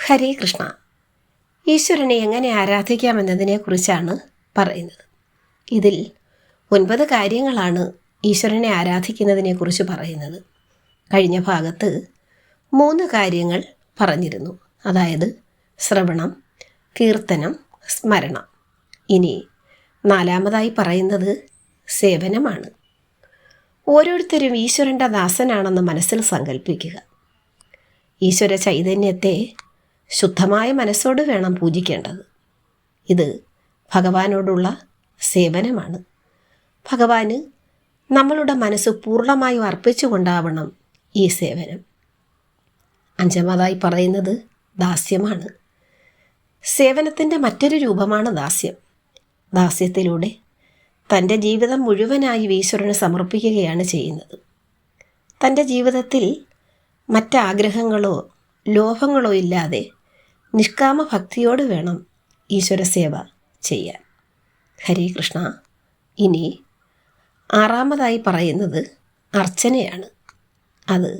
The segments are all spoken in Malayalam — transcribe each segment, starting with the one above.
ഹരേ കൃഷ്ണ. ഈശ്വരനെ എങ്ങനെ ആരാധിക്കാമെന്നതിനെക്കുറിച്ചാണ് പറയുന്നത്. ഇതിൽ 9 കാര്യങ്ങളാണ് ഈശ്വരനെ ആരാധിക്കുന്നതിനെക്കുറിച്ച് പറയുന്നത്. കഴിഞ്ഞ ഭാഗത്ത് 3 കാര്യങ്ങൾ പറഞ്ഞിരുന്നു. അതായത് ശ്രവണം, കീർത്തനം, സ്മരണം. ഇനി 4-മതായി പറയുന്നത് സേവനമാണ്. ഓരോരുത്തരും ഈശ്വരൻ്റെ ദാസനാണെന്ന് മനസ്സിൽ സങ്കല്പിക്കുക. ഈശ്വര ചൈതന്യത്തെ ശുദ്ധമായ മനസ്സോട് വേണം പൂജിക്കേണ്ടത്. ഇത് ഭഗവാനോടുള്ള സേവനമാണ്. ഭഗവാന് നമ്മളുടെ മനസ്സ് പൂർണ്ണമായും അർപ്പിച്ചുകൊണ്ടാവണം ഈ സേവനം. 5-മതായി പറയുന്നത് ദാസ്യമാണ്. സേവനത്തിൻ്റെ മറ്റൊരു രൂപമാണ് ദാസ്യം. ദാസ്യത്തിലൂടെ തൻ്റെ ജീവിതം മുഴുവനായി ഈശ്വരന് സമർപ്പിക്കുകയാണ് ചെയ്യുന്നത്. തൻ്റെ ജീവിതത്തിൽ മറ്റാഗ്രഹങ്ങളോ ലോഭങ്ങളോ ഇല്ലാതെ നിഷ്കാമ ഭക്തിയോട് വേണം ഈശ്വര സേവ ചെയ്യാൻ. ഹരേ കൃഷ്ണ. ഇനി 6-മതായി പറയുന്നത് അർച്ചനയാണ്. അത്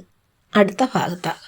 അടുത്ത ഭാഗത്താണ്.